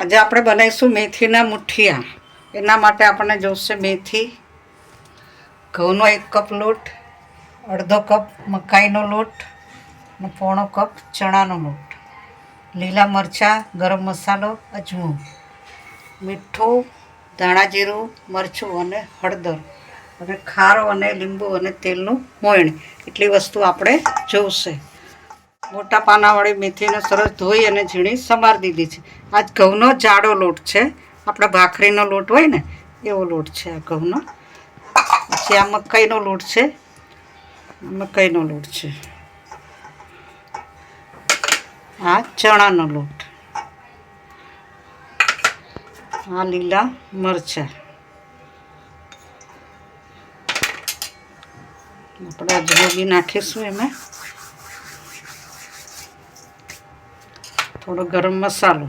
આજે આપણે બનાવીશું મેથીના મુઠિયા. એના માટે આપણને જોઈશે મેથી, ઘઉંનો 1 કપ લોટ, અડધો કપ મકાઈનો લોટ અને પોણો કપ ચણાનો લોટ, લીલા મરચાં, ગરમ મસાલો, અજમો, મીઠું, ધાણા જીરું, મરચું અને હળદર અને ખારો અને લીંબુ અને તેલનું મોયણ. એટલી વસ્તુ આપણે જોઈશે. મોટા પાનાવાળી મેથીને સરસ ધોઈ અને ઝીણી સમારી દીધી છે. આજ ઘઉંનો જાડો લોટ છે, આપણે ભાખરીનો લોટ હોય ને એવો લોટ છે આ ઘઉંનો. પછી આ મકાઈનો લોટ છે, મકાઈનો લોટ છે. આ ચણાનો લોટ, આ લીલા મરચાં, આપણે અજમો બી નાખીશું એમાં, થોડો ગરમ મસાલો,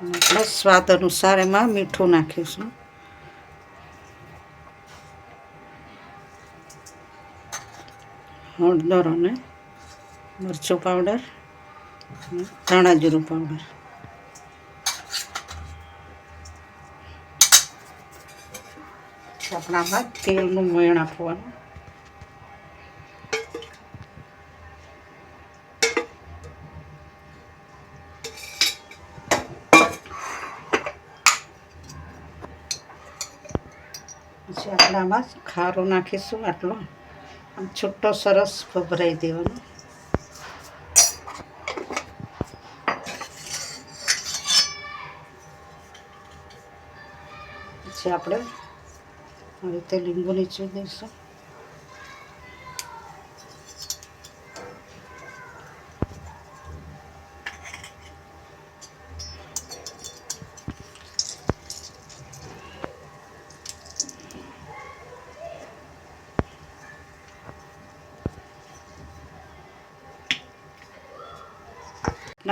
આપણે સ્વાદ અનુસાર એમાં મીઠું નાખીશું. હળદર અને મરચું પાવડર અને ધાણા જીરું પાવડર. આપણે આમાં તેલનું મોયણ આપવાનું. પછી આપણે આમાં ખારો નાખીશું. આટલો આમ છૂટો સરસ ભભરાઈ દેવાનો. પછી આપણે આ રીતે લીંબુ નીચોવી દઈશું.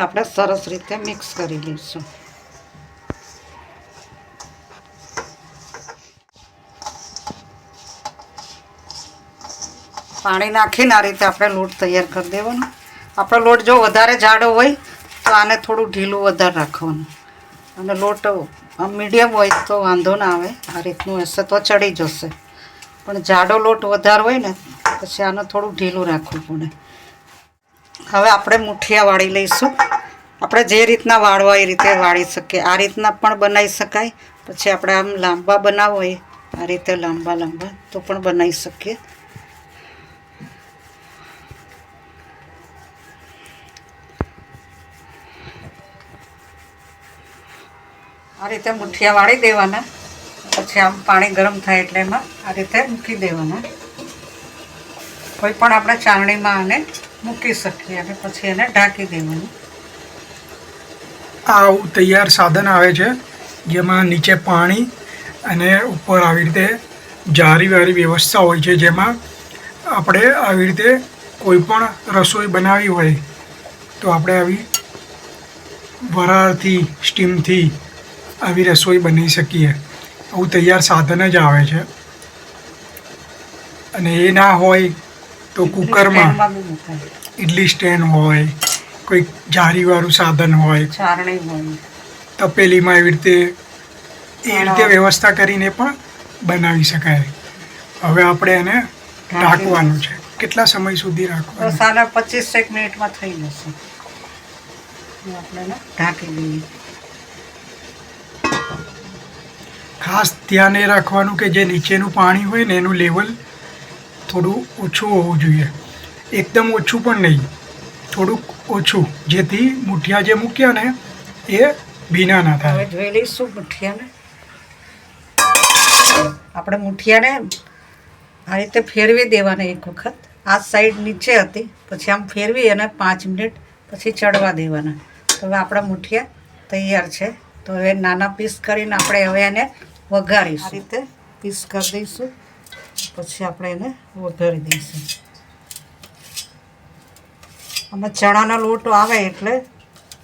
આપણે સરસ રીતે મિક્સ કરી લઈશું. પાણી નાખીને આ રીતે આપણે લોટ તૈયાર કરી દેવાનો. આપણો લોટ જો વધારે જાડો હોય તો આને થોડું ઢીલું વધારે રાખવાનું, અને લોટ મીડિયમ હોય તો વાંધો ના આવે. આ રીતનું હશે તો ચડી જશે, પણ જાડો લોટ વધારે હોય ને પછી આને થોડું ઢીલું રાખવું પડે. હવે આપણે મુઠિયા વાળી લઈશું. આપણે જે રીતના વાળવા એ રીતે વાળી શકીએ. આ રીતના પણ બનાવી શકાય. પછી આપણે આમ લાંબા બનાવવો હોય આ રીતે લાંબા લાંબા તો પણ બનાવી શકીએ. આ રીતે મુઠિયા વાળી દેવાના. પછી આમ પાણી ગરમ થાય એટલે એમાં આ રીતે મૂકી દેવાના. કોઈ પણ આપણે ચાળણીમાં આને મૂકી શકીએ અને પછી એને ઢાંકી દેવાનું. આવું તૈયાર સાધન આવે છે જેમાં નીચે પાણી અને ઉપર આવી રીતે જારીવાળી વ્યવસ્થા હોય છે, જેમાં આપણે આવી રીતે કોઈ પણ રસોઈ બનાવી હોય તો આપણે આવી વરાળથી સ્ટીમથી આવી રસોઈ બનાવી શકીએ. આવું તૈયાર સાધન જ આવે છે. અને એ ના હોય તો કુકરમાં ઇડલી સ્ટેન્ડ હોય, કોઈ જારીવાળું સાધન હોય, ચારણી હોય, તપેલીમાં એવી રીતે વ્યવસ્થા કરીને પણ બનાવી શકાય. હવે આપણે એને ઢાંકવાનું છે. કેટલા સમય સુધી રાખવાનું? 25 મિનિટમાં થઈ જશે. આપણે એને ઢાંકી દઈએ. ખાસ ધ્યાન એ રાખવાનું કે જે નીચેનું પાણી હોય ને એનું લેવલ થોડું ઓછું હોવું જોઈએ. એકદમ ઓછું પણ નહીં, થોડુંક ઓછું, જેથી મુઠિયા જે મૂક્યા ને એ ભીના ના થાય. હવે જોઈ લઈશું મુઠિયાને. આપણે મુઠિયાને આ રીતે ફેરવી દેવાના એક વખત. આ સાઈડ નીચે હતી, પછી આમ ફેરવી અને 5 મિનિટ પછી ચડવા દેવાના. તો હવે આપણા મુઠિયા તૈયાર છે. તો હવે નાના પીસ કરીને આપણે હવે એને વઘારીશું. આ રીતે પીસ કરી દઈશું, પછી આપણે એને વઘારી દઈશું. આમાં ચણાનો લોટ આવે એટલે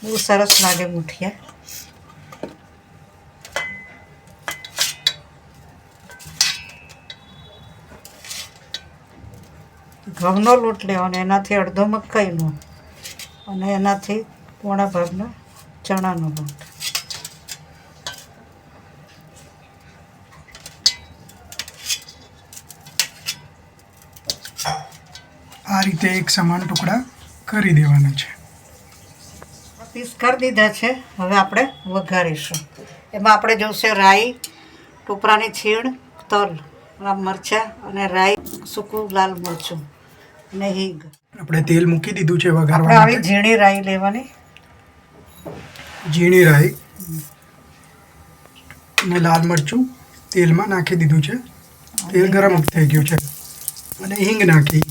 બહુ સરસ લાગે મુઠિયા. ઘઉંનો લોટ લેવાનો, એનાથી અડધો મકાઈનો અને એનાથી પોણા ભાગનો ચણાનો લોટ, આ રીતે એક સમાન ટુકડા કરી દેવાના છે. પીસ કરી દીધા છે. હવે આપણે વઘારીશું. એમાં આપણે જોઈશે રાઈ, ટોપરાની છીણ, તલ, મરચાં અને રાઈ, સૂકું લાલ મરચું અને હિંગ. આપણે તેલ મૂકી દીધું છે આપણે વઘારવા આવી માટે. ઝીણી રાઈ લેવાની, ઝીણી રાઈ અને લાલ મરચું તેલમાં નાખી દીધું છે. તેલ ગરમ થઈ ગયું છે અને હિંગ નાખી.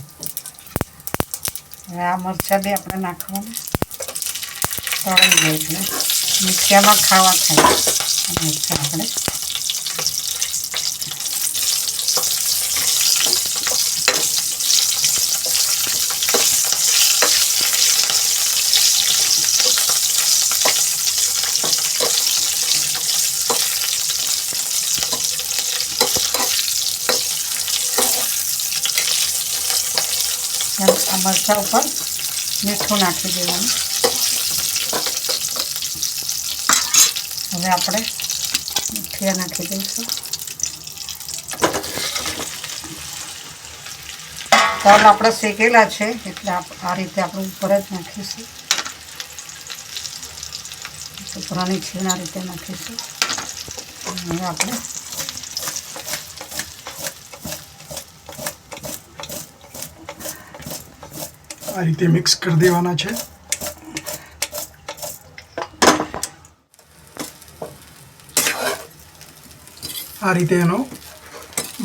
હવે આ મરચાં બી આપણે નાખવાનું, તળાઈ જાય એટલે મીઠિયામાં ખાવા થાય. મરચાં આપણે આ મરચાં ઉપર મીઠું નાખી દેવાનું. હવે આપણે મીઠિયા નાખી દઈશું. તલ આપણે શેકેલા છે એટલે આ રીતે આપણે ઉપર જ નાખીશું. ટોપરાની છીણ આ રીતે નાખીશું. હવે આપણે આ રીતે મિક્સ કરી દેવાના છે. આ રીતે એનો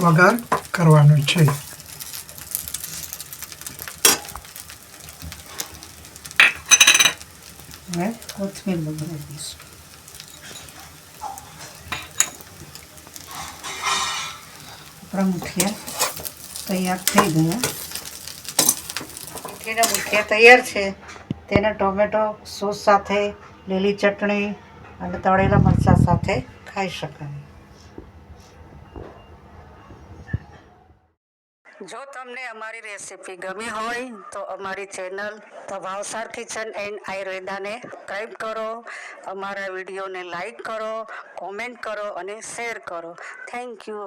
વઘાર કરવાનો છે. હવે કોથમીર વઘારી દઈશું. આપણા મુઠિયા તૈયાર થઈ ગયા. મુઠીના મુઠિયા તૈયાર છે. તેને ટોમેટો સોસ સાથે, લીલી ચટણી અને તળેલા મરચાં સાથે ખાઈ શકાય. જો તમને અમારી રેસીપી ગમી હોય તો અમારી channel the Bhavsar kitchen and આયુર્વેદાને સબસ્ક્રાઈબ કરો, અમારા વિડીયોને લાઈક કરો, કોમેન્ટ કરો અને શેર કરો. Thank you.